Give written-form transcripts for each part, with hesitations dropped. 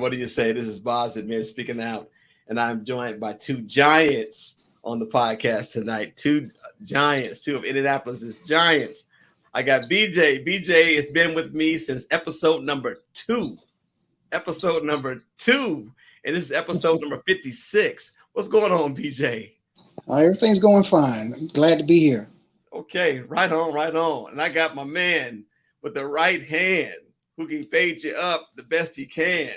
what do you say? This is Boz and Men Speaking Out, and I'm joined by two giants on the podcast tonight. Two giants, two of Indianapolis's giants. I got BJ. BJ has been with me since episode number 2. Episode number 2, and this is episode number 56. What's going on, BJ? Everything's going fine. I'm glad to be here. Okay, right on, right on. And I got my man with the right hand who can fade you up the best he can.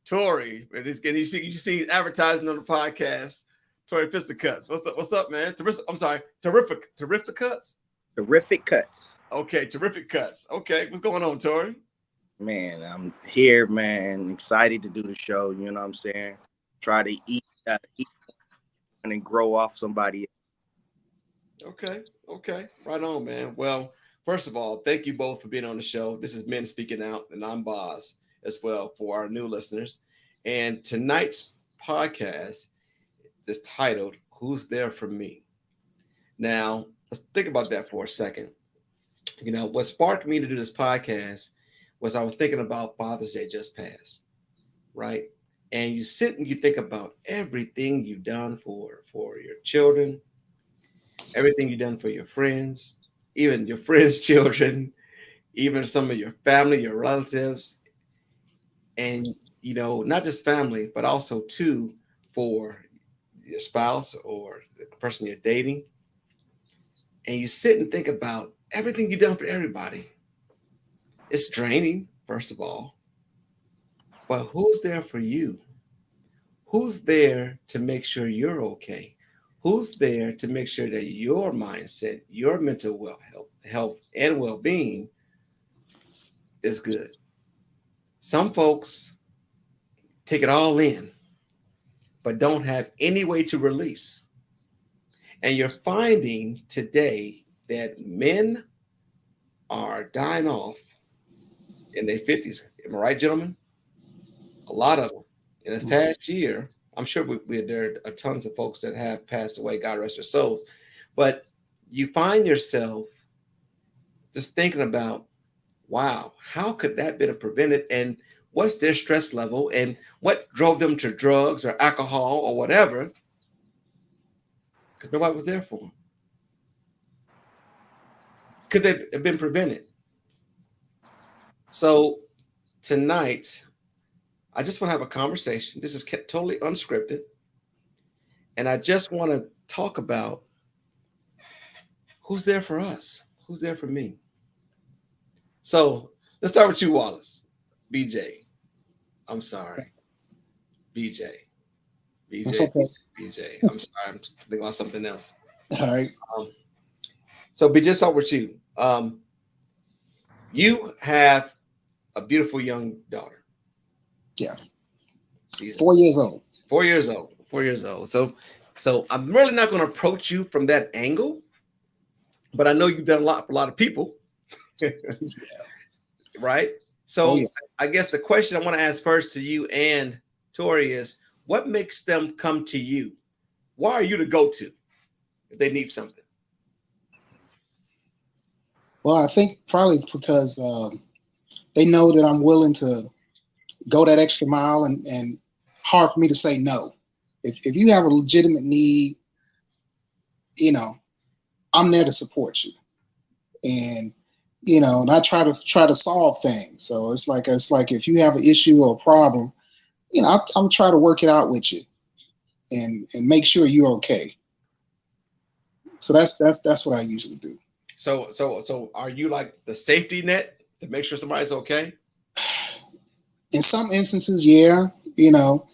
Tori, you see advertising on the podcast. Tori Fisticuts. What's up, man? Terrific Cuts? Terrific Cuts. Okay, Terrific Cuts. Okay, what's going on, Tori? Man, I'm here, man. Excited to do the show, you know what I'm saying? Try to eat and grow off somebody. Okay, right on, man. Well, first of all, thank you both for being on the show. This is Men Speaking Out, and I'm Boz as well for our new listeners. And tonight's podcast is titled, Who's There For Me? Now, let's think about that for a second. You know, what sparked me to do this podcast was I was thinking about Father's Day just passed, right? And you sit and you think about everything you've done for your children, everything you've done for your friends, even your friends' children, even some of your family, your relatives, and, you know, not just family, but also too for your spouse or the person you're dating. And you sit and think about everything you've done for everybody. It's draining, first of all, but who's there for you? Who's there to make sure you're okay? Who's there to make sure that your mindset, your mental health and well-being is good? Some folks take it all in, but don't have any way to release. And you're finding today that men are dying off in their 50s. Am I right, gentlemen? A lot of them. In this past year, I'm sure there are tons of folks that have passed away, God rest their souls. But you find yourself just thinking about, wow, how could that have been prevented? And what's their stress level? And what drove them to drugs or alcohol or whatever? Because nobody was there for them. Could they have been prevented? So tonight, I just want to have a conversation. This is totally unscripted. And I just want to talk about who's there for us? Who's there for me? So let's start with you, Wallace. BJ. I'm sorry. BJ. That's okay. BJ. I'm sorry. I'm thinking about something else. All right. So BJ, start with you. You have a beautiful young daughter. Yeah. Jesus. 4 years old. 4 years old. 4 years old. So I'm really not going to approach you from that angle, but I know you've done a lot for a lot of people. Right? So I guess the question I want to ask first to you and Tori is, what makes them come to you? Why are you the go-to if they need something? Well, I think probably because they know that I'm willing to go that extra mile and hard for me to say no. If you have a legitimate need, you know, I'm there to support you. And, you know, and I try to solve things. So it's like if you have an issue or a problem, you know, I'm trying to work it out with you and make sure you're okay. So that's what I usually do. So are you like the safety net to make sure somebody's okay? In some instances, yeah, you know,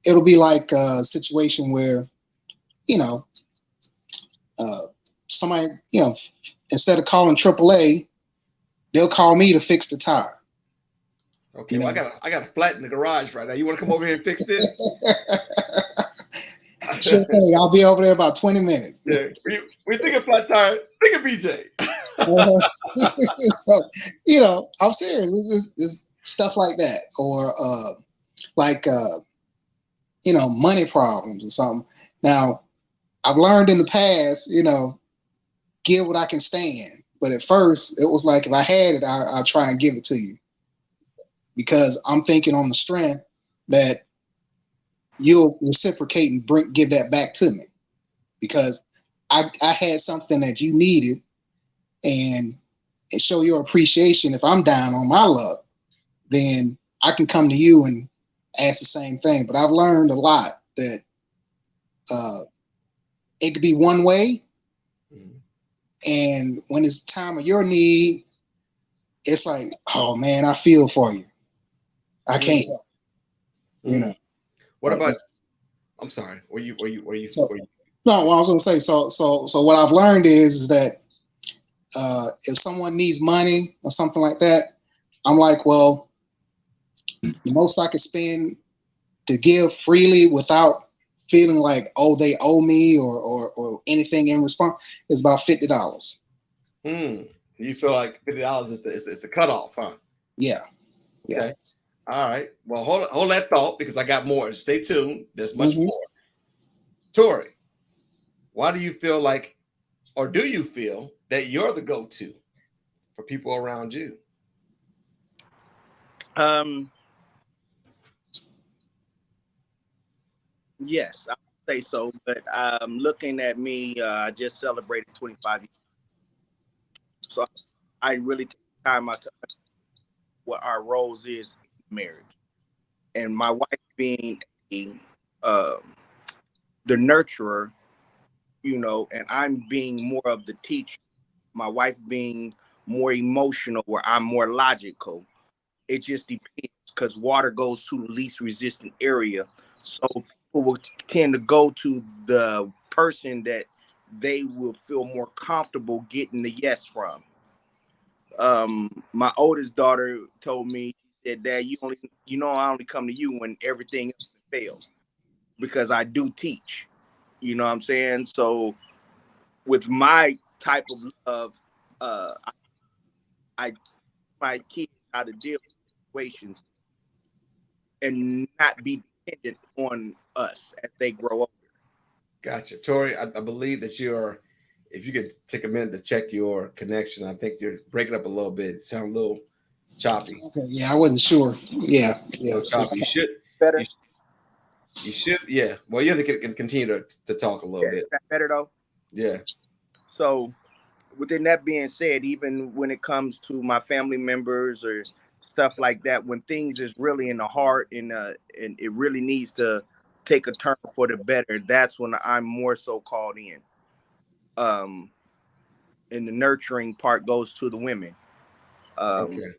it'll be like a situation where, you know, somebody, you know, instead of calling AAA, they'll call me to fix the tire. Okay, well, I got a flat in the garage right now. You want to come over here and fix this? Sure thing. I'll be over there about 20 minutes. Yeah, we think of flat tire. Think of BJ. So, you know, I'm serious. It's stuff like that, or you know, money problems or something. Now, I've learned in the past, you know, give what I can stand. But at first, it was like if I had it, I'll try and give it to you. because I'm thinking on the strength that you'll reciprocate and give that back to me, because I had something that you needed, and show your appreciation. If I'm down on my luck, then I can come to you and ask the same thing. But I've learned a lot that it could be one way, and when it's time of your need, it's like, oh man, I feel for you. I can't help, you know. What about? I'm sorry. Were you? No, what I was going to say. So what I've learned is that if someone needs money or something like that, I'm like, well, the most I can spend to give freely without feeling like, oh, they owe me or anything in response is about $50. You feel like $50 is the cutoff, huh? Yeah. Okay. All right. Well, hold that thought, because I got more. Stay tuned. There's much more. Tori, why do you feel like, or do you feel that you're the go-to for people around you? Yes, I would say so. But looking at me, I just celebrated 25 years. So I really take time out to understand what our roles is in marriage. And my wife being the nurturer, you know, and I'm being more of the teacher. My wife being more emotional, where I'm more logical. It just depends, because water goes to the least resistant area. So people will tend to go to the person that they will feel more comfortable getting the yes from. My oldest daughter told me, she said, Dad, I only come to you when everything else fails, because I do teach. You know what I'm saying? So with my type of love, I my kids how to deal with situations and not be dependent on us as they grow older. Gotcha. Tori, I believe that if you could take a minute to check your connection. I think you're breaking up a little bit. Sound a little choppy. Okay. Yeah, I wasn't sure. Yeah. Choppy. Better. You should. Yeah. Well, you have to continue to talk a little bit. Is that better though? Yeah. So, within that being said, even when it comes to my family members or stuff like that, when things is really in the heart and it really needs to take a turn for the better, that's when I'm more so called in. And the nurturing part goes to the women. Okay.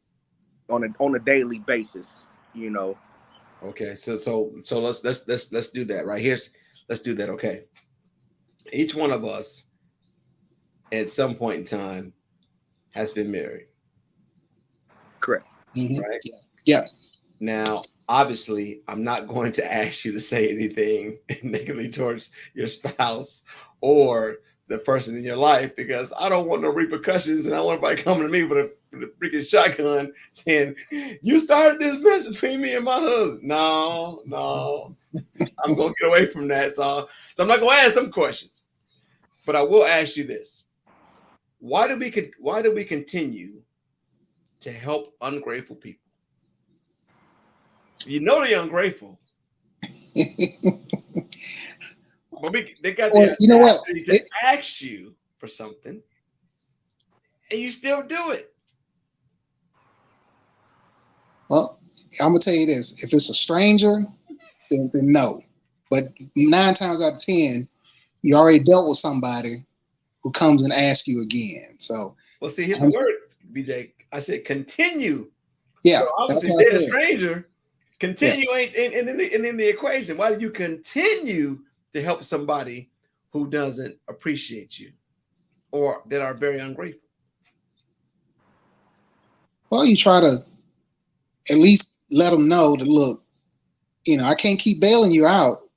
On a daily basis, you know. Okay. So let's do that right. Let's do that. Okay. Each one of us at some point in time has been married. Correct. Right? Yeah. Now, obviously, I'm not going to ask you to say anything negatively towards your spouse or the person in your life, because I don't want no repercussions, and I want everybody coming to me with a freaking shotgun saying, you started this mess between me and my husband. No, I'm going to get away from that. So I'm not going to ask them questions, but I will ask you this. Why do we continue to help ungrateful people? You know they're ungrateful. But they got the opportunity to ask you for something, and you still do it. Well, I'm gonna tell you this: if it's a stranger, then no. But 9 times out of 10, you already dealt with somebody who comes and asks you again. So, well, see, here's the word, BJ. I said continue. Yeah, so obviously, that's they're a stranger. Continue ain't in the equation. Why do you continue to help somebody who doesn't appreciate you or that are very ungrateful? Well, you try to at least let them know that, look, I can't keep bailing you out,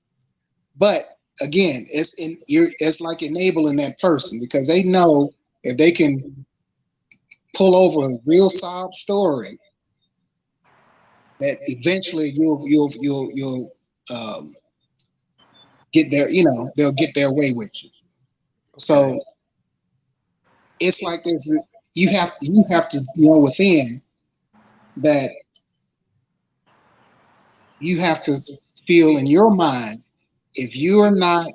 but again, it's like enabling that person, because they know if they can pull over a real sob story, that eventually you'll get there. They'll get their way with you. So it's like this. You have to know within that you have to feel in your mind, if you are not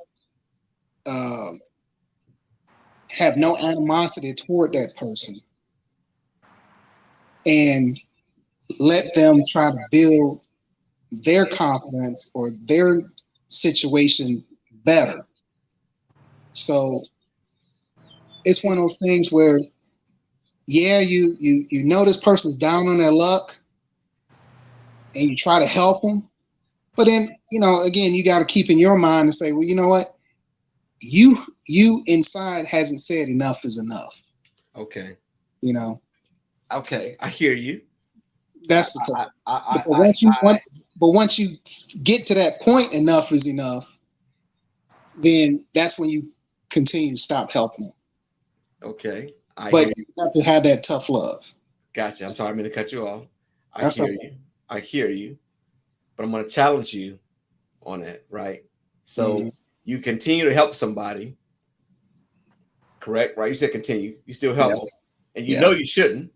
have no animosity toward that person and let them try to build their confidence or their situation better. So it's one of those things where, yeah, you know this person's down on their luck and you try to help them, but then, you know, again, you got to keep in your mind and say, well, you know what, you inside hasn't said enough is enough. Okay. You know. Okay, I hear you. That's the thing. But once you get to that point, enough is enough, then that's when you continue to stop helping them. Okay. But you have to have that tough love. Gotcha. I'm sorry, I'm going to cut you off. That's hear okay. you. I hear you. But I'm going to challenge you on that, right? So you continue to help somebody, correct? Right? You said continue. You still help them. And you know you shouldn't,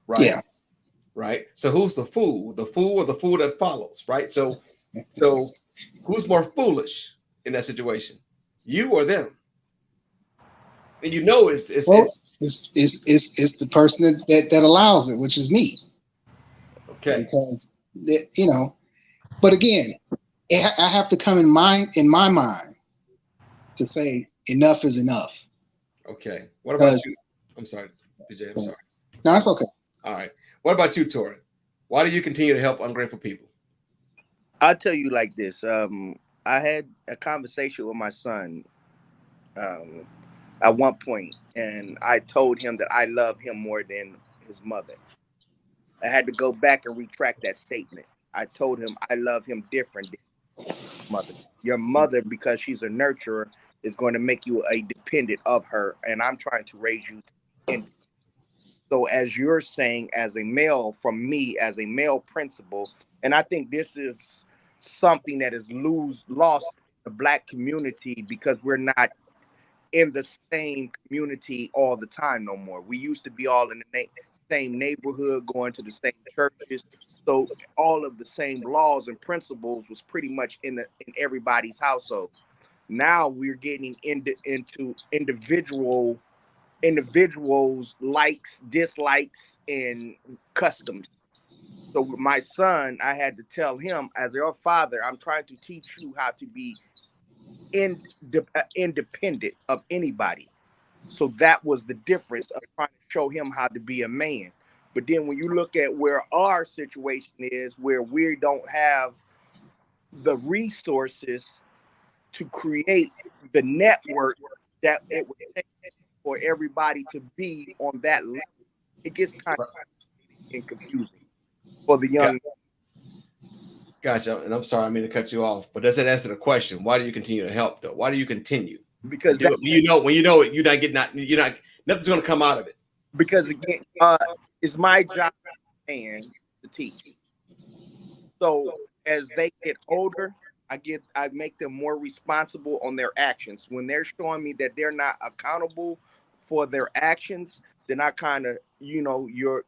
right? Yeah. Right? So who's the fool? The fool or the fool that follows, right? So who's more foolish in that situation? You or them? And you know it's the person that allows it, which is me. Okay. Because you know, but again, I have to come in my mind to say enough is enough. Okay. What about you? I'm sorry, BJ. I'm sorry. No, it's okay. All right. What about you, Tori? Why do you continue to help ungrateful people? I'll tell you like this. I had a conversation with my son at one point, and I told him that I love him more than his mother. I had to go back and retract that statement. I told him I love him different than mother. Your mother, because she's a nurturer, is going to make you a dependent of her, and I'm trying to raise you independent. So as you're saying, as a male, from me as a male principal, and I think this is something that is lost in the Black community because we're not in the same community all the time no more. We used to be all in the same neighborhood, going to the same churches. So all of the same laws and principles was pretty much in everybody's household. Now we're getting into individuals' likes, dislikes, and customs. So with my son, I had to tell him, as your father, I'm trying to teach you how to be independent of anybody. So that was the difference of trying to show him how to be a man. But then when you look at where our situation is, where we don't have the resources to create the network that it would take for everybody to be on that level, it gets kind of confusing for the young. Gotcha. And I'm sorry, I mean to cut you off, but does that answer the question? Why do you continue to help though? Why do you continue? Because when you know it, you're not nothing's going to come out of it. Because again, it's my job and to teach. So as they get older, I make them more responsible on their actions. When they're showing me that they're not accountable for their actions, then I kind of, you know, your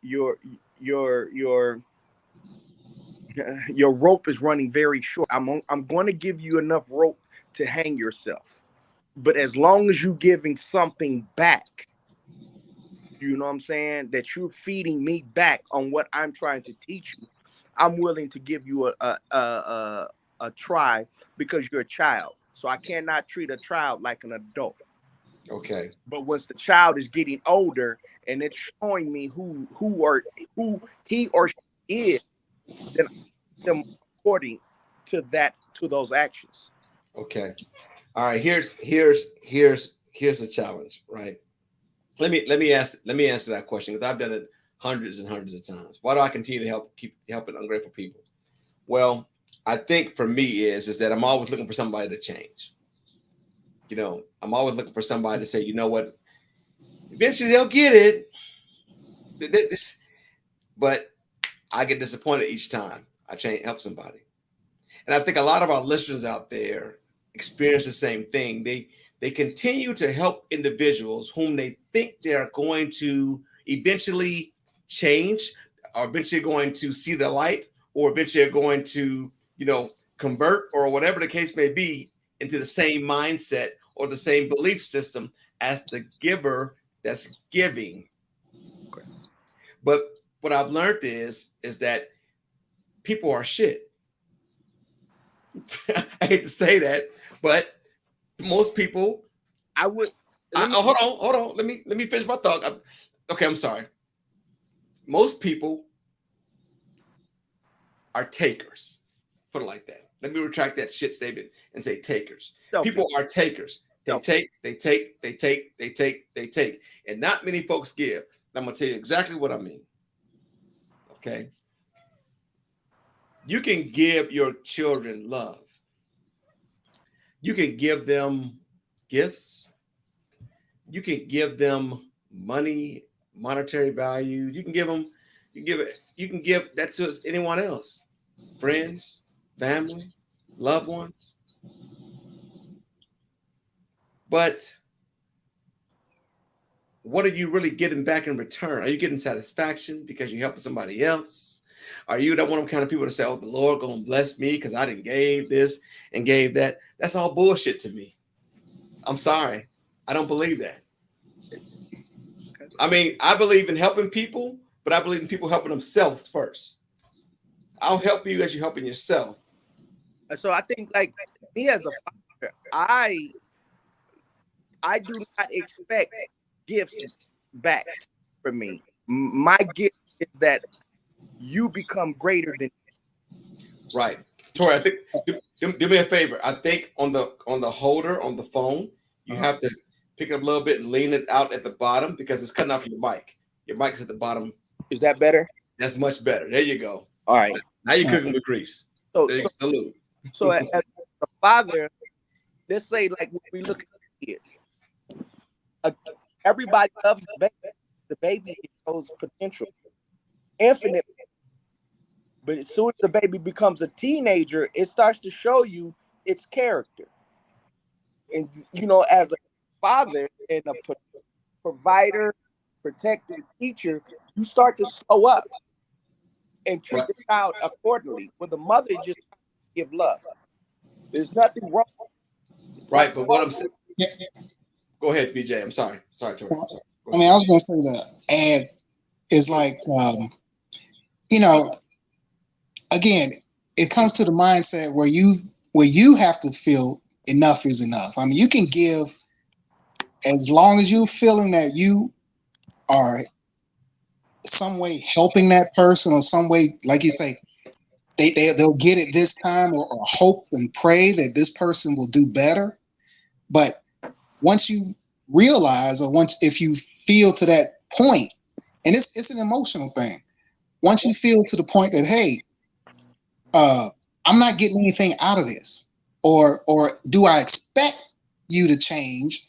rope is running very short. I'm going to give you enough rope to hang yourself, but as long as you're giving something back, you know what I'm saying, that you're feeding me back on what I'm trying to teach you, I'm willing to give you a try, because you're a child. So I cannot treat a child like an adult. Okay. But once the child is getting older and it's showing me who he or she is, then I them according to those actions. Okay. All right. Here's the challenge, right? Let me answer that question, because I've done it hundreds and hundreds of times. Why do I continue to keep helping ungrateful people? Well, I think for me is that I'm always looking for somebody to change. You know, I'm always looking for somebody to say, you know what, eventually they'll get it. But I get disappointed each time I help somebody. And I think a lot of our listeners out there experience the same thing. They continue to help individuals whom they think they're going to eventually change, or eventually going to see the light, or eventually are going to, convert or whatever the case may be into the same mindset or the same belief system as the giver that's giving. Okay. But what I've learned is that people are shit. I hate to say that, but most people. Hold on. Let me finish my thought. Okay, I'm sorry. Most people are takers. Put it like that. Let me retract that shit statement and say takers. Selfish. People are takers. They take, and not many folks give. I'm gonna tell you exactly what I mean. Okay. You can give your children love. You can give them gifts. You can give them money, monetary value. You can give that to anyone else, friends, family, loved ones. But what are you really getting back in return? Are you getting satisfaction because you're helping somebody else? Are you that one of the kind of people to say, "Oh, the Lord gonna bless me because I didn't gave this and gave that"? That's all bullshit to me. I'm sorry, I don't believe that. I mean, I believe in helping people, but I believe in people helping themselves first. I'll help you as you're helping yourself. So I think, like me as a father, I do not expect gifts back from me. My gift is that you become greater than. Right, Tori. I think do me a favor. I think on the holder on the phone, you have to pick it up a little bit and lean it out at the bottom because it's cutting off your mic. Your mic is at the bottom. Is that better? That's much better. There you go. All right. Now you're cooking with grease. Salute. So as a father, let's say like when we look at kids, everybody loves the baby. The baby shows potential, infinite. But as soon as the baby becomes a teenager, it starts to show you its character. And as a father and a provider, protector, teacher, you start to slow up and treat the child accordingly. With the mother, just give love. There's nothing wrong. Right, but what I'm saying. Go ahead, BJ. I'm sorry. Sorry, Tori. I mean, I was going to say the ad is like, again, it comes to the mindset where you have to feel enough is enough. I mean, you can give as long as you're feeling that you are some way helping that person or some way, like you say, they'll get it this time or hope and pray that this person will do better. But once you realize if you feel to that point, and it's an emotional thing, once you feel to the point that, hey, I'm not getting anything out of this, or do I expect you to change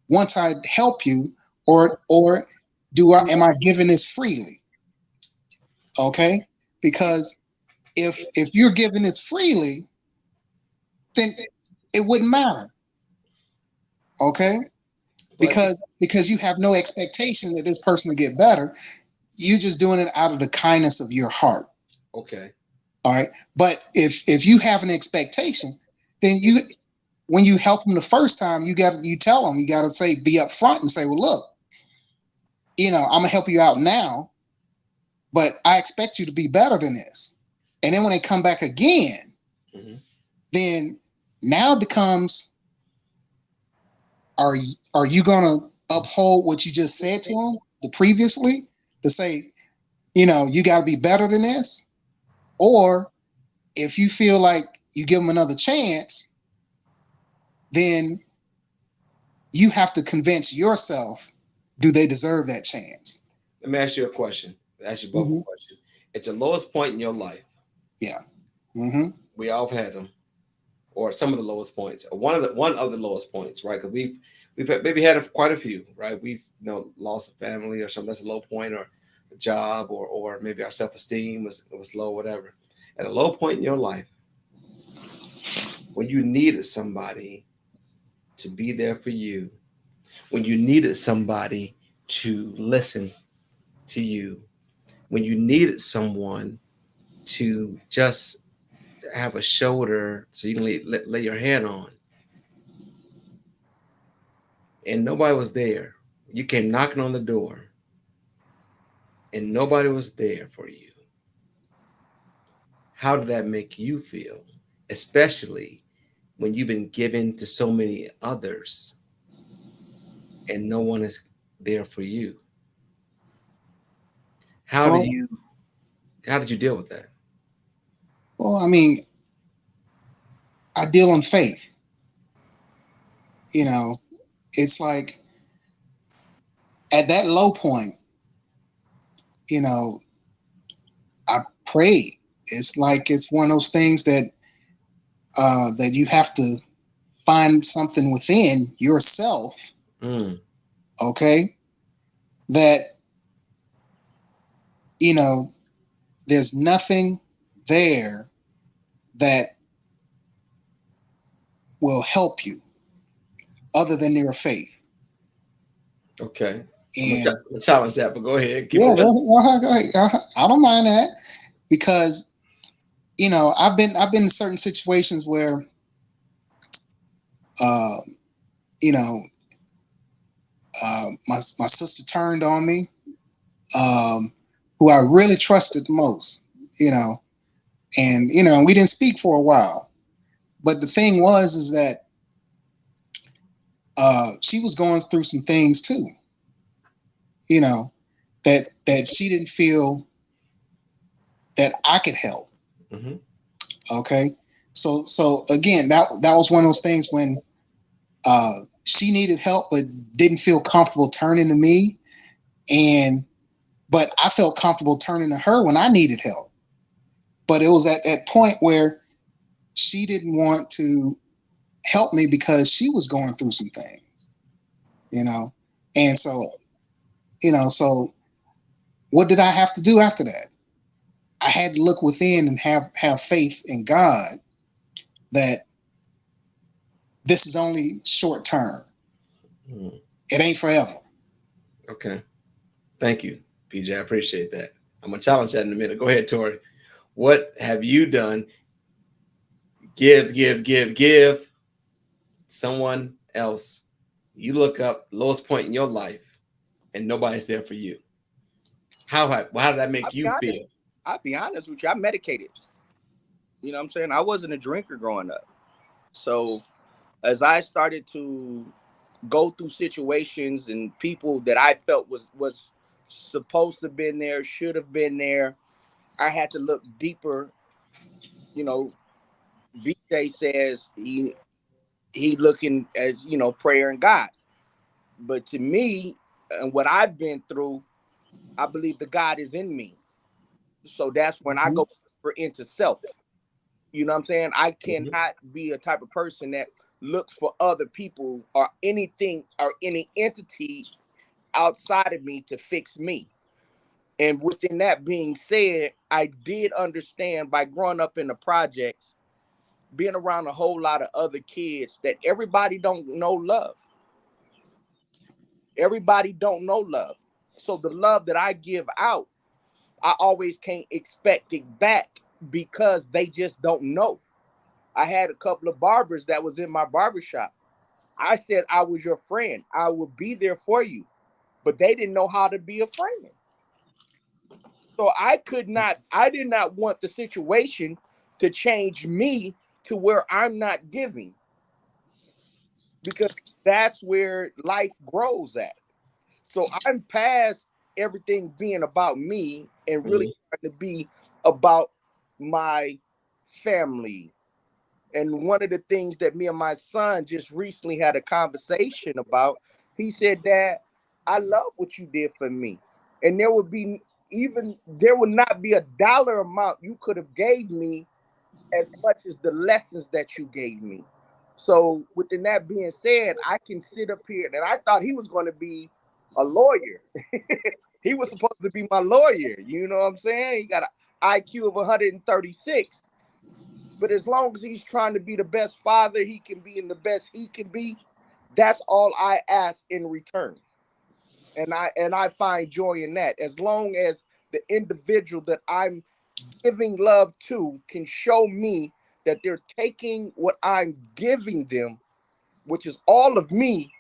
once I help you, or am I giving this freely? Okay, because if you're giving this freely, then it wouldn't matter. Okay, because you have no expectation that this person will get better. You're just doing it out of the kindness of your heart. Okay. All right. But if you have an expectation, then when you help them the first time, you tell them, you got to say, be upfront and say, well, look, I'm gonna help you out now, but I expect you to be better than this. And then when they come back again, then now it becomes, are you gonna uphold what you just said to them previously to say, you got to be better than this? Or if you feel like you give them another chance, then you have to convince yourself, do they deserve that chance? Let me ask you a question. Ask you both a question. At your lowest point in your life. Yeah. We all have had them, or some of the lowest points, or one of the lowest points, right? Because we've maybe had quite a few, right? We've lost a family or something that's a low point, or a job, or maybe our self-esteem was low, whatever. At a low point in your life, when you needed somebody to be there for you, when you needed somebody to listen to you, when you needed someone to just have a shoulder so you can lay your head on. And nobody was there. You came knocking on the door, and nobody was there for you. How did that make you feel? Especially when you've been given to so many others and no one is there for you. How did Well, you how did you deal with that? well, I mean, I deal in faith. You know, it's like at that low point, you know, I prayed. It's like it's one of those things that that you have to find something within yourself, Mm, okay, that you know there's nothing there that will help you other than your faith. okay. And I'm gonna challenge that, but go ahead. Keep yeah, on. go ahead. I don't mind that because I've been in certain situations where uh, you know my sister turned on me, who I really trusted the most, you know, and we didn't speak for a while. But the thing was is that she was going through some things too, you know, that she didn't feel that I could help. Hmm. Okay, so again, that was one of those things when she needed help but didn't feel comfortable turning to me, and but I felt comfortable turning to her when I needed help. But it was at that point where she didn't want to help me because she was going through some things, you know. And so what did I have to do after that? I had to look within and have faith in God that this is only short term. Mm, It ain't forever. okay. Thank you, PJ. I appreciate that. I'm gonna challenge that in a minute. Go ahead, Tori. What have you done? Give someone else. You look up lowest point in your life and nobody's there for you. How did that I'll make be you honest. feel? I'll be honest with you. I medicated. You know what I'm saying? I wasn't a drinker growing up. So as I started to go through situations and people that I felt was supposed to have been there, should have been there, I had to look deeper. You know, BJ says he looking as, prayer and God. But to me, and what I've been through, I believe the God is in me. So that's when I Mhm. go into self. You know what I'm saying? I Mhm. cannot be a type of person that looks for other people or anything or any entity outside of me to fix me. And within that being said, I did understand by growing up in the projects, being around a whole lot of other kids, that everybody don't know love. Everybody don't know love. So the love that I give out, I always can't expect it back because they just don't know. I had a couple of barbers that was in my barbershop. I said I was your friend. I would be there for you. But they didn't know how to be a friend. So I did not want the situation to change me to where I'm not giving, because that's where life grows at. So I'm past everything being about me and really Mhm. trying to be about my family. And one of the things that me and my son just recently had a conversation about, he said, Dad, I love what you did for me. And there would not be a dollar amount you could have gave me as much as the lessons that you gave me. So within that being said, I can sit up here, and I thought he was going to be a lawyer. He was supposed to be my lawyer. You know what I'm saying? He got an IQ of 136. But as long as he's trying to be the best father he can be and the best he can be, that's all I ask in return. And I find joy in that. As long as the individual that I'm giving love to can show me that they're taking what I'm giving them, which is all of me,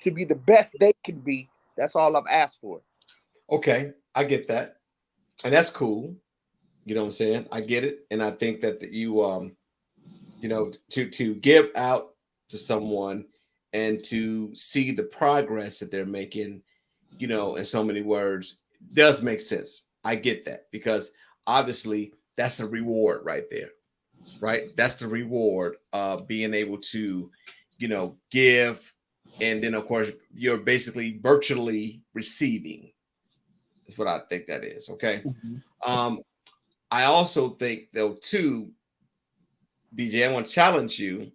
to be the best they can be. That's all I've asked for. Okay, I get that, and that's cool. You know what I'm saying? I get it, and I think that you know, to give out to someone and to see the progress that they're making, you know, in so many words, does make sense. I get that because obviously that's the reward right there, right? That's the reward of being able to, you know, give, and then of course you're basically virtually receiving. Is what I think that is. Okay. Mhm. I also think though too, BJ, I want to challenge you.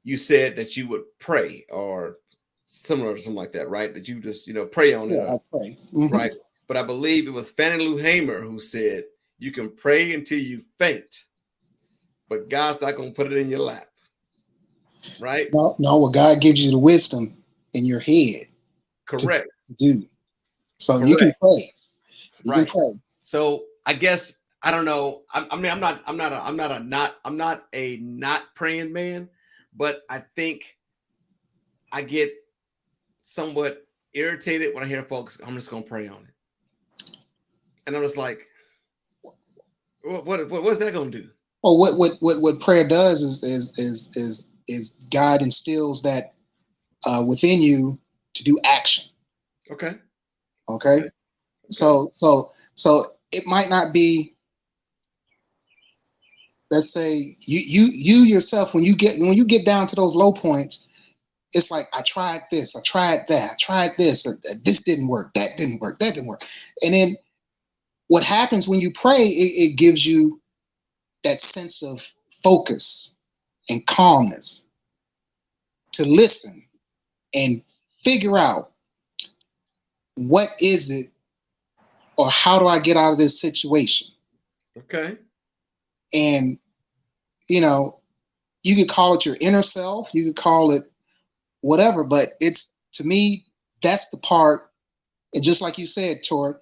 You said that you would pray or similar to something like that, right? That you just, you know, pray on Yeah, it, I pray. Mhm. right? But I believe it was Fannie Lou Hamer who said you can pray until you faint, but God's not going to put it in your lap, right? No, no. Well, God gives you the wisdom in your head to Correct. do. So you can Correct. pray. You can Right. pray. So I guess I don't know. I mean, I'm not a not praying man, but I think I get somewhat irritated when I hear folks, I'm just gonna pray on it. And I'm just like, what's that gonna do? Well, what prayer does is God instills that within you to do action. Okay. Okay. Okay. So it might not be, let's say you yourself, when you get down to those low points, it's like, I tried this, I tried that, I tried this, this didn't work, that didn't work, that didn't work. And then what happens when you pray, it gives you that sense of focus and calmness to listen and figure out what is it, or how do I get out of this situation. Okay. And you know, you could call it your inner self, you could call it whatever, but it's, to me, that's the part. And just like you said, Tor,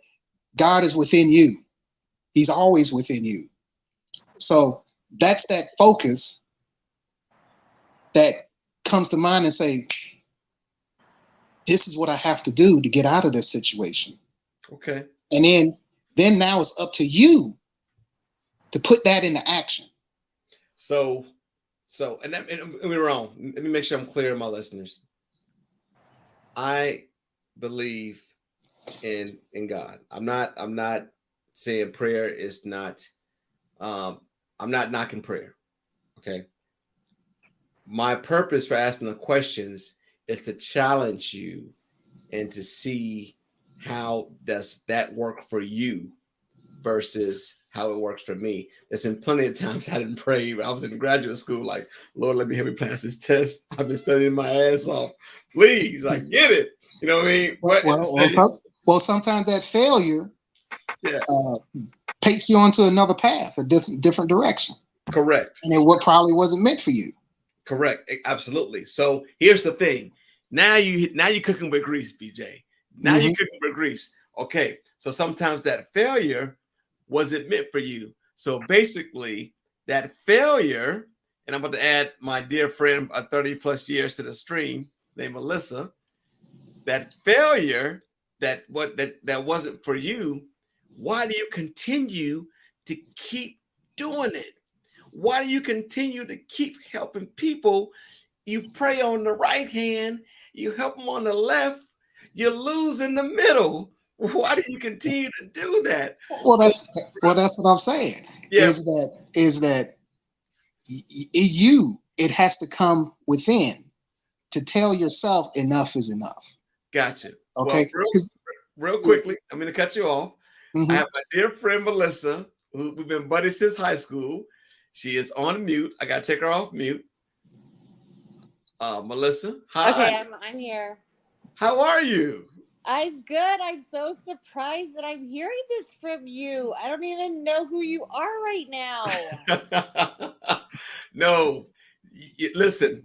God is within you. He's always within you. So that's that focus that comes to mind and say, this is what I have to do to get out of this situation. Okay. And then now it's up to you to put that into action. So and let me wrong. Let me make sure I'm clear to my listeners. I believe in God. I'm not saying prayer is not I'm not knocking prayer. Okay. My purpose for asking the questions is to challenge you and to see how does that work for you versus how it works for me. There's been plenty of times I didn't pray. I was in graduate school, like, Lord, let me help me pass this test. I've been studying my ass off. Please, I get it. You know what I mean? Well, sometimes that failure, yeah, takes you onto another path, a different direction. Correct. And it what probably wasn't meant for you. Correct. Absolutely. So here's the thing. Now you're cooking with grease, BJ. Now you're cooking with grease. Okay. So sometimes that failure wasn't meant for you. So basically, that failure, and I'm about to add my dear friend 30 plus years to the stream, named Melissa. That failure that wasn't for you. Why do you continue to keep doing it? Why do you continue to keep helping people? You pray on the right hand, you help them on the left, you lose in the middle. Why do you continue to do that? Well, that's what I'm saying. Yeah. Is that it has to come within to tell yourself enough is enough. Gotcha. Okay. Well, real quickly, I'm going to cut you off. I have my dear friend Melissa, who we've been buddies since high school. She is on mute. I got to take her off mute. Melissa, hi. Okay, I'm here. How are you? I'm good. I'm so surprised that I'm hearing this from you. I don't even know who you are right now. No, listen.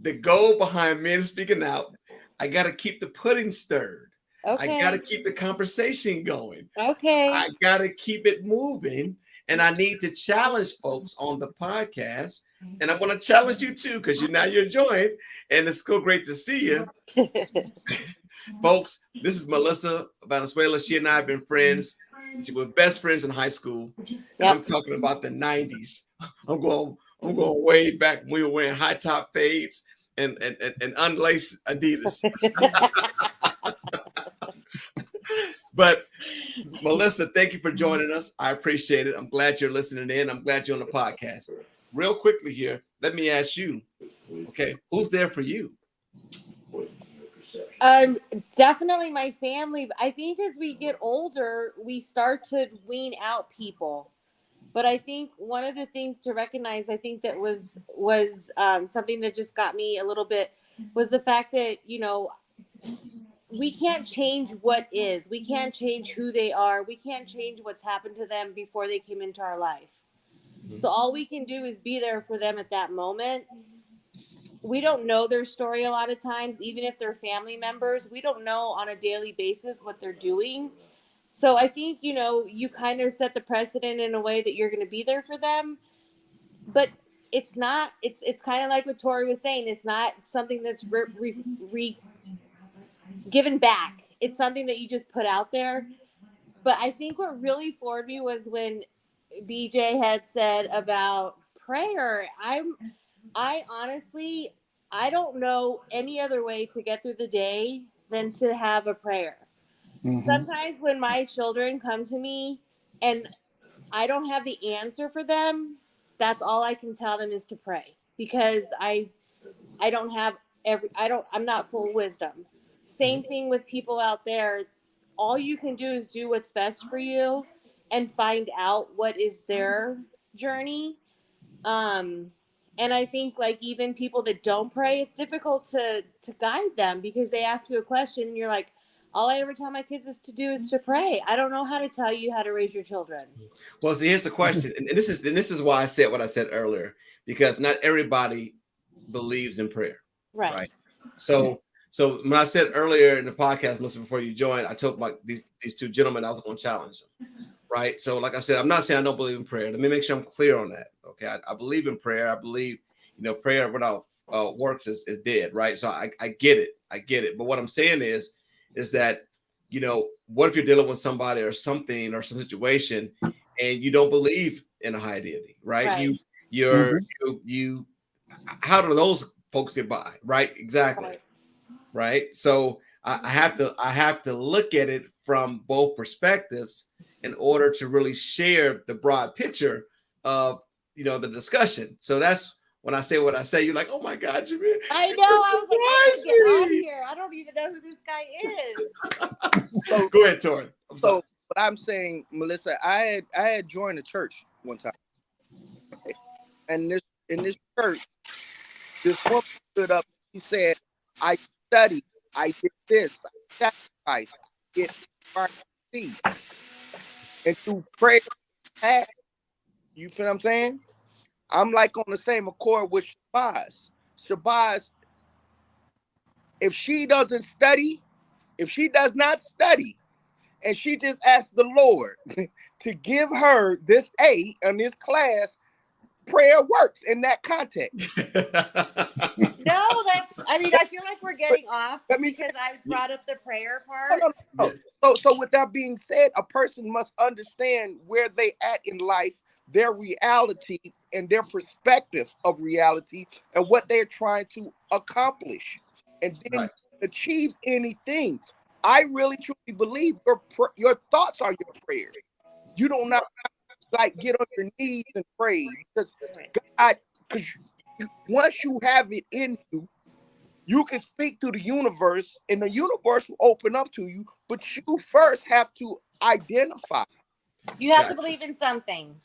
The goal behind Men Speaking Out, I got to keep the pudding stirred. Okay. I got to keep the conversation going. Okay. I got to keep it moving. And I need to challenge folks on the podcast. And I want to challenge you too, because you're joined. And it's so great to see you. Folks, this is Melissa Valenzuela. She and I have been friends. We were best friends in high school. And I'm talking about the 90s. I'm going way back when we were wearing high top fades and unlaced Adidas. But Melissa, thank you for joining us. I appreciate it. I'm glad you're listening in. I'm glad you're on the podcast. Real quickly here, let me ask you, okay, who's there for you? Definitely my family. I think as we get older, we start to wean out people. But I think one of the things to recognize, I think that was something that just got me a little bit, was the fact that, you know, we can't change what is. We can't change who they are. We can't change what's happened to them before they came into our life. Mm-hmm. So all we can do is be there for them at that moment. We don't know their story a lot of times, even if they're family members. We don't know on a daily basis what they're doing. So I think, you know, you kind of set the precedent in a way that you're going to be there for them. But it's not, it's kind of like what Tori was saying. It's not something that's given back. It's something that you just put out there. But I think what really floored me was when BJ had said about prayer. I honestly, I don't know any other way to get through the day than to have a prayer. Mm-hmm. Sometimes when my children come to me and I don't have the answer for them, that's all I can tell them is to pray, because I'm not full wisdom. Same thing with people out there. All you can do is do what's best for you and find out what is their journey. And I think, like, even people that don't pray, it's difficult to guide them, because they ask you a question and you're like, all I ever tell my kids is to do is to pray. I don't know how to tell you how to raise your children. Well, see, here's the question. And this is why I said what I said earlier, because not everybody believes in prayer. Right. So when I said earlier in the podcast, Melissa, before you joined, I told these two gentlemen I was going to challenge them. Right. So like I said, I'm not saying I don't believe in prayer. Let me make sure I'm clear on that. Okay. I believe in prayer. I believe, prayer without works is dead. Right. So I get it. I get it. But what I'm saying is that, what if you're dealing with somebody or something or some situation and you don't believe in a high deity, right? How do those folks get by? Right. Exactly. Right. So I have to look at it from both perspectives in order to really share the broad picture of, the discussion. So that's when I say what I say, you're like, oh my God, Jimmy. I know. I was like, I have to get on here. I don't even know who this guy is. So, go ahead, Tori. So what I'm saying, Melissa, I had joined a church one time. And in this church, this woman stood up, she said, I studied, I did this, I sacrificed, I did seed. And through prayer, you feel what I'm saying? I'm like on the same accord with Shabazz. Shabazz, if she doesn't study, if she does not study, and she just asks the Lord to give her this A in this class, prayer works in that context. No, I feel like we're getting off because I brought up the prayer part. No. So with that being said, a person must understand where they at in life, their reality and their perspective of reality and what they're trying to accomplish, and then achieve anything. I really truly believe your thoughts are your prayers. You don't not like get on your knees and pray, because God, because once you have it in you, you can speak to the universe and the universe will open up to you, but you first have to identify. You have to believe in something.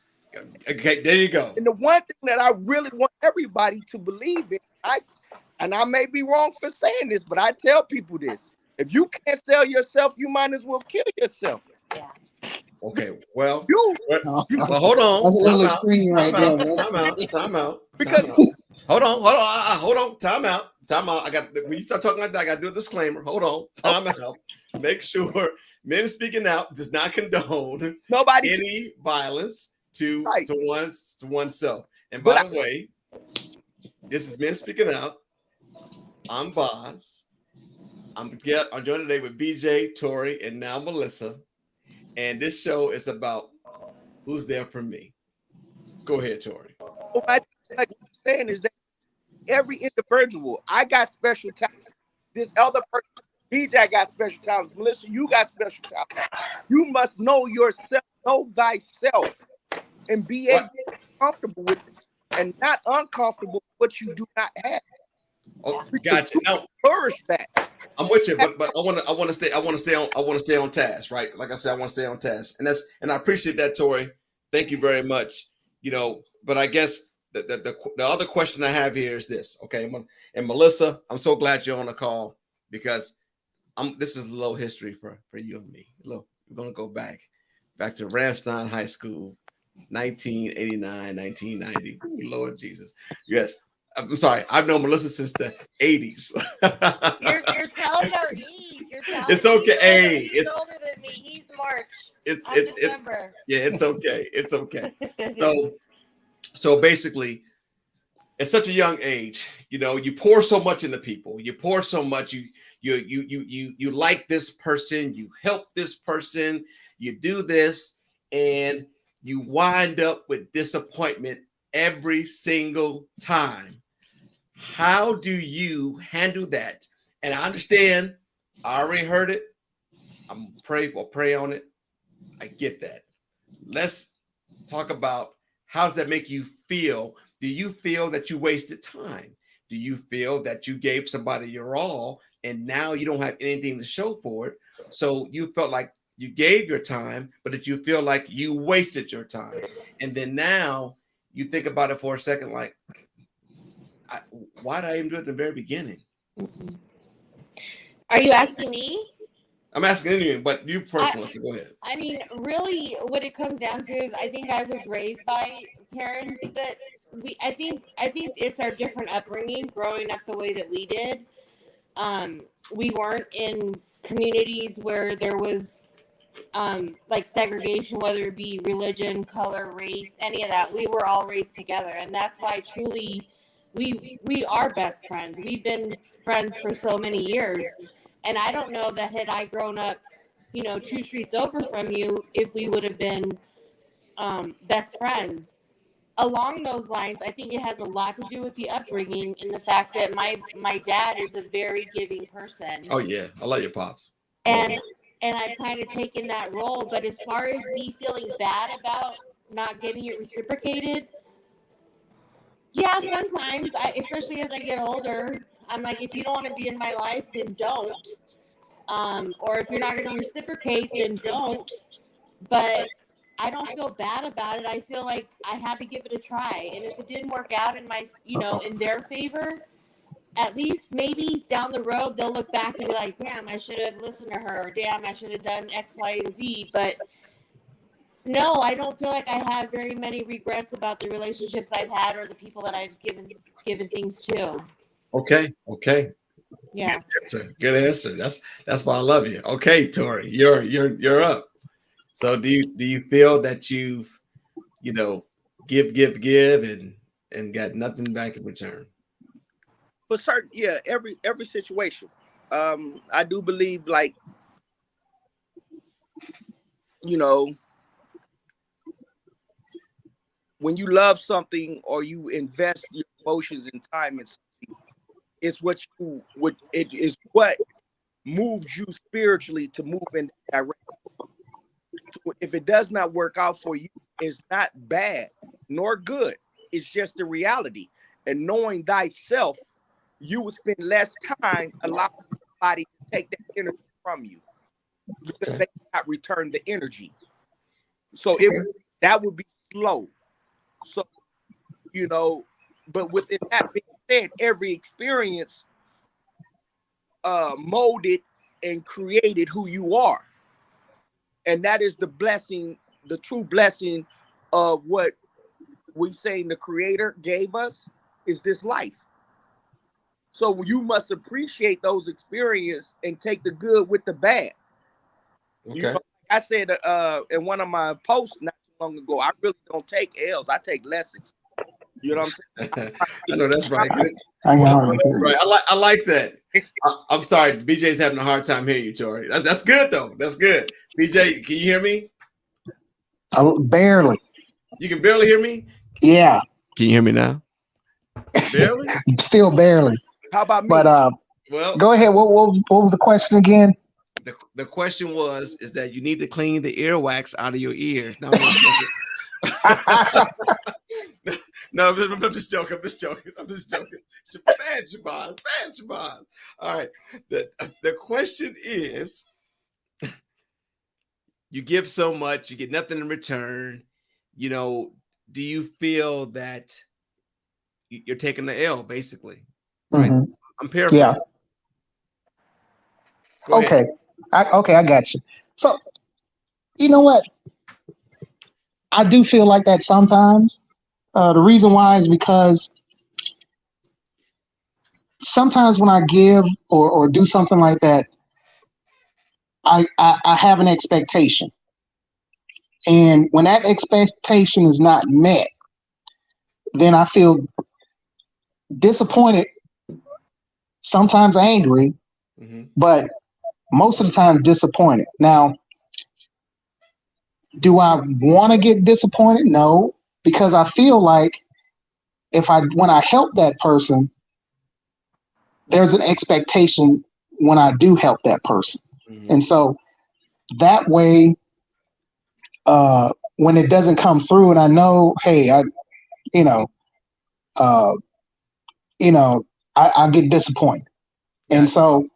Okay, there you go. And the one thing that I really want everybody to believe in, and I may be wrong for saying this, but I tell people this: if you can't sell yourself, you might as well kill yourself. Yeah. Okay, well, well, hold on. That's a little extreme right there. Time out. Because hold on. Time out. I got when you start talking like that, I got to do a disclaimer. Hold on, time out. Make sure Men Speaking Out does not condone Nobody any violence to Right. oneself. And But by the way, this is Men Speaking Out. I'm Boz. I'm joined today with BJ, Tori, and now Melissa. And this show is about who's there for me. Go ahead, Tori. what I like what I'm saying is that every individual, I got special talent. This other person, BJ got special talents. Melissa, you got special talent. You must know yourself, know thyself, and be able to be comfortable with it and not uncomfortable with what you do not have. Oh, gotcha. Now Flourish that. I'm with you, but I want to stay on task, right? Like I said, I want to stay on task, and I appreciate that, Tori. Thank you very much. You know, but I guess the other question I have here is this, okay? And Melissa, I'm so glad you're on the call because this is a little history for you and me. Look, we're gonna go back to Ramstein High School, 1989, 1990. Ooh, Lord Jesus, yes. I'm sorry, I've known Melissa since the 80s. You're telling our age. It's okay. Hey, he's older than me. He's March. It's December. Yeah, it's okay. It's okay. So basically, at such a young age, you know, you pour so much into people. You pour so much. You like this person. You help this person. You do this, and you wind up with disappointment every single time. How do you handle that? And I understand. I already heard it. I'm pray on it. I get that. Let's talk about how does that make you feel? Do you feel that you wasted time? Do you feel that you gave somebody your all and now you don't have anything to show for it? So you felt like you gave your time, but did you feel like you wasted your time? And then now you think about it for a second, like, why did I even do it in the very beginning? Are you asking me? I'm asking anyone, but you first, Melissa, go ahead. I mean, really, what it comes down to is I think I was raised by parents that I think it's our different upbringing, growing up the way that we did. We weren't in communities where there was like segregation, whether it be religion, color, race, any of that. We were all raised together, and that's why truly we are best friends. We've been friends for so many years. And I don't know that had I grown up, you know, 2 streets over from you, if we would have been best friends. Along those lines, I think it has a lot to do with the upbringing and the fact that my dad is a very giving person. Oh yeah, I like your pops. And I've kind of taken that role. But as far as me feeling bad about not getting it reciprocated, yeah, sometimes, especially as I get older, I'm like, if you don't want to be in my life, then don't. Or if you're not going to reciprocate, then don't. But I don't feel bad about it. I feel like I had to give it a try. And if it didn't work out in my, you know, in their favor, at least maybe down the road, they'll look back and be like, damn, I should have listened to her. Or damn, I should have done X, Y, and Z. But no, I don't feel like I have very many regrets about the relationships I've had or the people that I've given things to. Okay. Yeah. That's a good answer. That's why I love you. Okay, Tori, you're up. So do you feel that you've, you know, give and got nothing back in return? But certain, yeah, every situation. I do believe, like, you know, when you love something or you invest your emotions and time in something, it's what moves you spiritually to move in that direction. So if it does not work out for you, it's not bad nor good. It's just the reality. And knowing thyself, you will spend less time allowing somebody to take that energy from you because they cannot return the energy. So that would be slow. So, you know, but within that being said, every experience molded and created who you are. And that is the blessing, the true blessing of what we saying the Creator gave us, is this life. So you must appreciate those experiences and take the good with the bad. Okay. You know, like I said in one of my posts not too long ago, I really don't take L's. I take lessons. You know what I'm saying? I know that's right. I can hardly Right. hear you. I like that. I'm sorry, BJ's having a hard time hearing you, Tori. That's good though. That's good. BJ, can you hear me? Barely. You can barely hear me? Yeah, Can you hear me now? Barely? still barely. How about me? But Well, go ahead. What was the question again? the question is that you need to clean the earwax out of your ear. No, no, I'm just joking. I'm just joking. Fan Shabazz. All right. The question is, you give so much, you get nothing in return. You know, do you feel that you're taking the L, basically? Right. Mm-hmm. I'm paraphrasing. Yeah. Go ahead. Okay, I got you. So, you know what? I do feel like that sometimes. The reason why is because sometimes when I give or do something like that, I have an expectation. And when that expectation is not met, then I feel disappointed, sometimes angry, but most of the time disappointed. Now, do I want to get disappointed? No, because I feel like when I help that person, there's an expectation when I do help that person. And so that way, when it doesn't come through and I know, hey, I get disappointed. Yeah. And so,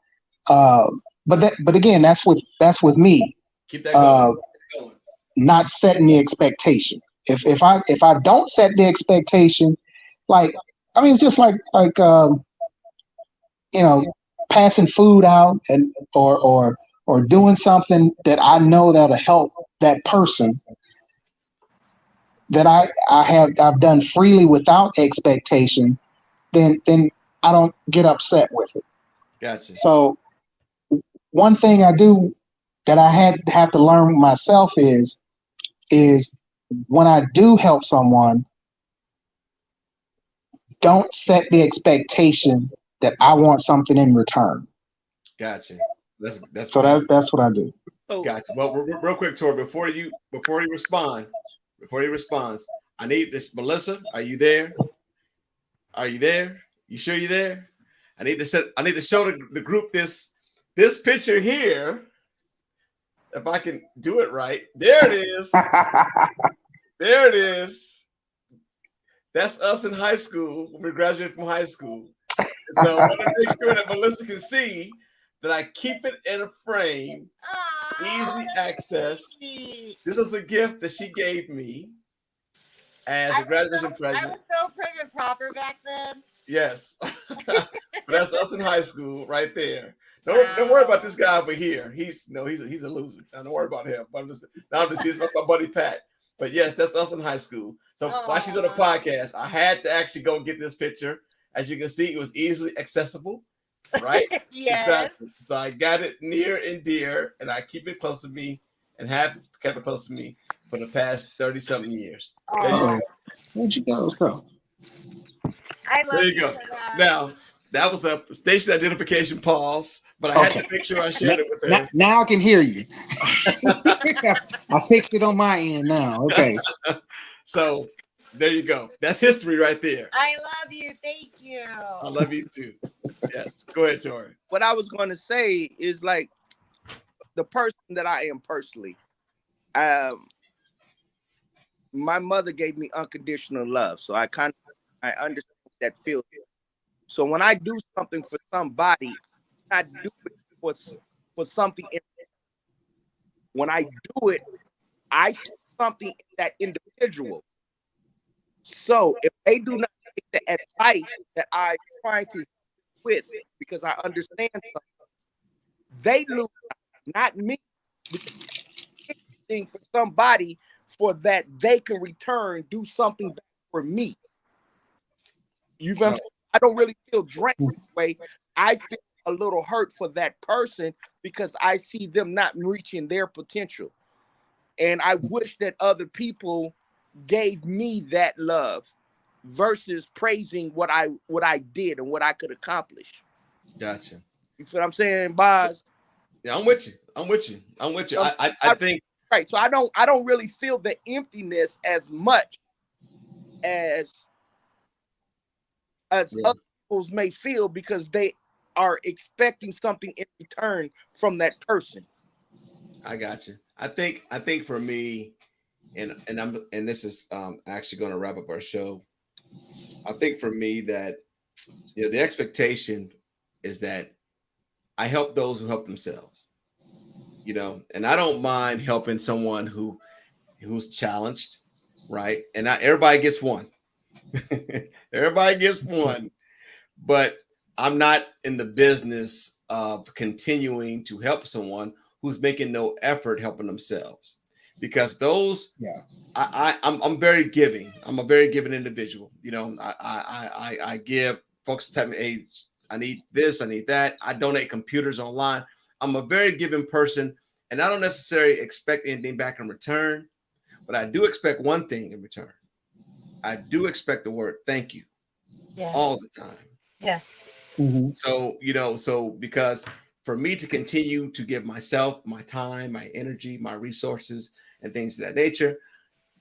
but again, that's with me. Keep that going. Not setting the expectation. If I don't set the expectation, it's just like passing food out and or doing something that I know that'll help that person that I've done freely without expectation, then I don't get upset with it. Gotcha. So one thing I do that I have to learn myself is when I do help someone, don't set the expectation that I want something in return. Gotcha. That's what I do. Gotcha. Well, real quick, Tor, before he responds, I need this. Melissa, are you there? Are you there? You sure you're there? I need to show the group this picture here. If I can do it right. There it is. There it is. That's us in high school when we graduated from high school. So I want to make sure that Melissa can see that I keep it in a frame, easy access. This was a gift that she gave me as a graduation present. I was so prim and proper back then. Yes. But that's us in high school right there. Don't worry about this guy over here. He's a loser. Don't worry about him. But I'm just about my buddy Pat. But yes, that's us in high school. So while she's on the podcast, I had to actually go get this picture. As you can see, it was easily accessible, right? Yes. Exactly. So I got it near and dear, and I keep it close to me and have kept it close to me for the past 30-something years. Where'd you go? Let's go. I love there you go. Now, that was a station identification pause, but I had to make sure I shared it with her. Now I can hear you. I fixed it on my end now. Okay. So there you go. That's history right there. I love you. Thank you. I love you too. Yes. Go ahead, Tori. What I was going to say is like the person that I am personally. My mother gave me unconditional love, so I understand that feeling. So when I do something for somebody, I do it for something. When I do it, I see something in that individual. So if they do not take the advice that I'm trying to with, because I understand something, they lose, not me. For somebody for that they can return, do something back for me. You feel No. what I'm saying? I don't really feel drained that way. I feel a little hurt for that person because I see them not reaching their potential. And I wish that other people gave me that love versus praising what I did and what I could accomplish. Gotcha. You feel what I'm saying, Boz? Yeah, I'm with you. I'm with you. I'm with you. So I think right. So I don't really feel the emptiness as much as yeah, other people may feel because they are expecting something in return from that person. I got you. I think for me, and this is actually going to wrap up our show. I think for me that the expectation is that I help those who help themselves. And I don't mind helping someone who's challenged, right? And not everybody gets one. Everybody gets one, but I'm not in the business of continuing to help someone who's making no effort helping themselves, because those, Yeah. I'm very giving. I'm a very giving individual. I give folks tell me, hey, I need this, I need that. I donate computers online. I'm a very giving person, and I don't necessarily expect anything back in return, but I do expect one thing in return. I do expect the word thank you all the time. Yeah. Mm-hmm. So because for me to continue to give myself my time, my energy, my resources, and things of that nature,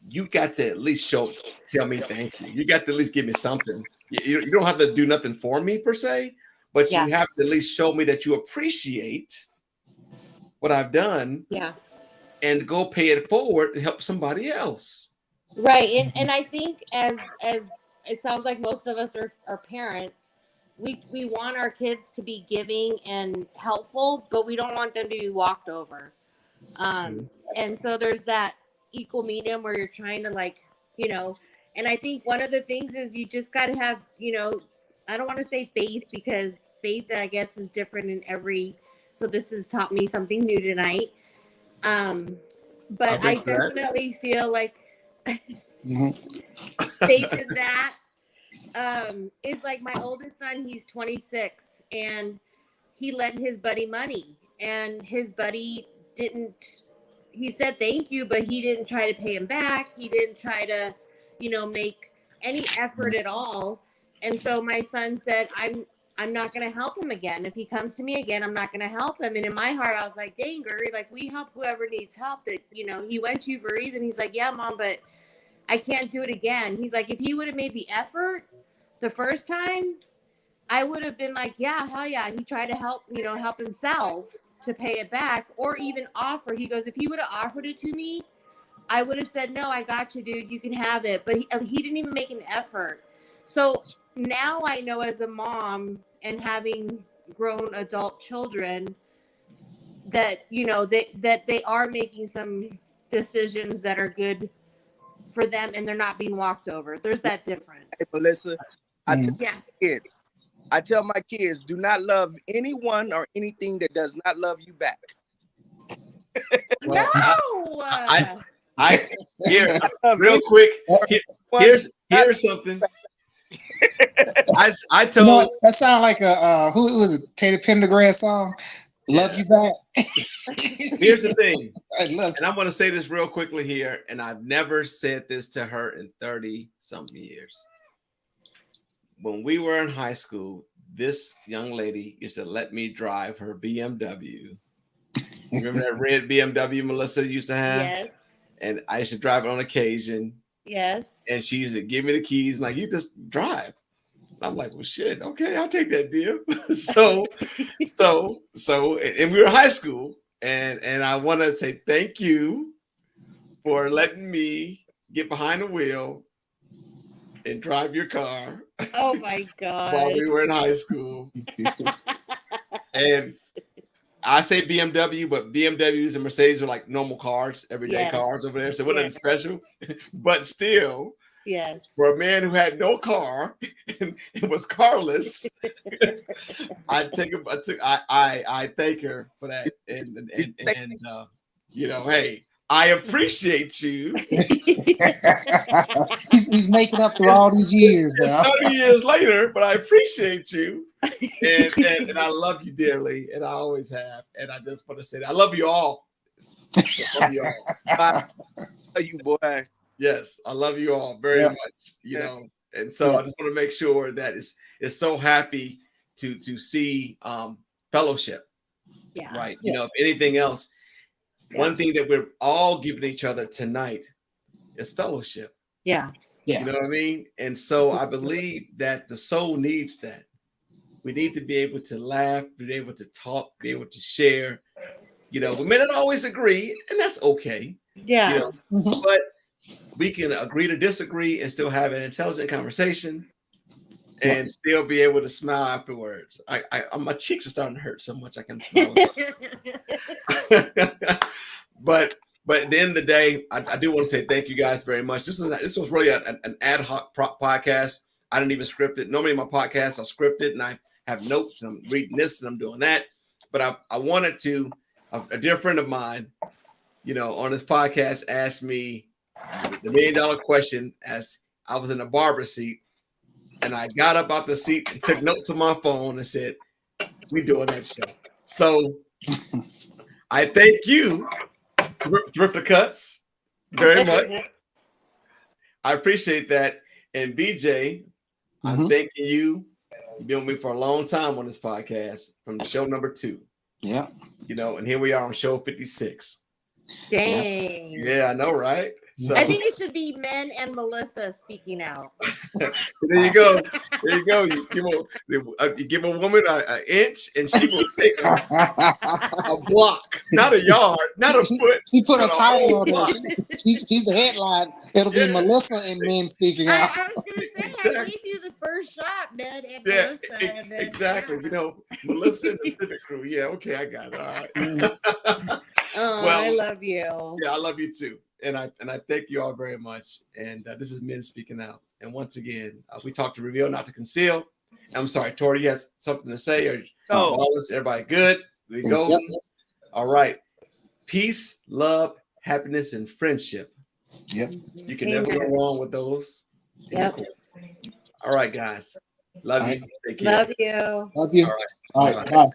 you got to at least tell me thank you. You got to at least give me something. You don't have to do nothing for me per se, but Yeah. you have to at least show me that you appreciate what I've done, Yeah. and go pay it forward and help somebody else. Right. And I think as it sounds like most of us are parents, we want our kids to be giving and helpful, but we don't want them to be walked over. And so there's that equal medium where you're trying to and I think one of the things is you just got to have, I don't want to say faith, because faith, I guess, is different in every, so this has taught me something new tonight. But I definitely feel like faith in that is like my oldest son. He's 26, and he lent his buddy money, and his buddy he said thank you, but he didn't try to pay him back. He didn't try to, make any effort at all. And so my son said, I'm not going to help him again. If he comes to me again, I'm not going to help him. And in my heart, I was like, dang, Guri, like, we help whoever needs help. That, he went to you for a reason. He's like, yeah, Mom, but I can't do it again. He's like, if he would have made the effort the first time, I would have been like, yeah, hell yeah. He tried to help himself to pay it back, or even offer. He goes, if he would have offered it to me, I would have said, no, I got you, dude. You can have it. But he didn't even make an effort. So now I know, as a mom and having grown adult children, that, that they are making some decisions that are good for them, and they're not being walked over. There's that difference. Hey, Melissa, I tell my kids, do not love anyone or anything that does not love you back. Well, No. I here real quick. Here's something. I told that sounds like a who was it? Teddy Pendergrass song. Love you back. Here's the thing, and I'm going to say this real quickly here, and I've never said this to her in 30-something years. When we were in high school, this young lady used to let me drive her BMW. Remember that red BMW Melissa used to have? Yes. And I used to drive it on occasion. Yes. And she used to give me the keys, like, you just drive. I'm like, well, shit, okay, I'll take that deal. so, and we were in high school, and I want to say thank you for letting me get behind the wheel and drive your car. Oh my God. While we were in high school. And I say BMW, but BMWs and Mercedes are like normal cars, everyday cars over there. So it wasn't anything special, but still. Yes. For a man who had no car and was carless, I thank her for that. And hey, I appreciate you. He's making up for all these years now. 30 years later, but I appreciate you. And I love you dearly, and I always have. And I just want to say that I love you all. I love you all. I love you, boy. Yes, I love you all very much. You know, and so I just want to make sure that it's so happy to see fellowship. Yeah. Right. You know, if anything else, one thing that we're all giving each other tonight is fellowship. Yeah. You know what I mean? And so I believe that the soul needs that. We need to be able to laugh, be able to talk, be able to share. You know, we may not always agree, and that's okay. Yeah. You know, but we can agree to disagree and still have an intelligent conversation and still be able to smile afterwards. My cheeks are starting to hurt so much I can smile. But at the end of the day, I do want to say thank you guys very much. This was really an ad hoc podcast. I didn't even script it. Normally my podcasts are scripted and I have notes and I'm reading this and I'm doing that. But I wanted to, a dear friend of mine, you know, on this podcast asked me the $1 million question as I was in the barber seat. And I got up out the seat and took notes on my phone and said, "We doing that show." So I thank you, Thrifter Cuts, very much. I appreciate that. And BJ, I'm thanking you. You've been with me for a long time on this podcast from show number 2. Yeah. You know, and here we are on show 56. Dang. Yeah, I know, right? So I think it should be Men and Melissa speaking out. there you go. There you go. You give a woman an inch and she will take a block, not a yard, not a foot. She put a title on block. there. She's the headline. It'll be Melissa and Men speaking out. I was going to say, I gave you the first shot, Men and Melissa. And then, exactly. You know, Melissa and the Civic Crew. Yeah, okay, I got it. All right. Oh, well, I love you. Yeah, I love you too. And I thank you all very much. And this is Men Speaking Out. And once again, we talk to reveal, not to conceal. I'm sorry, Tori, you have something to say? Or Wallace, everybody good? We go. Yep. All right. Peace, love, happiness, and friendship. Yep. You can never go wrong with those. Yep. All right, guys. Love you. Take care. Love you. Love you. All right. All right. Bye.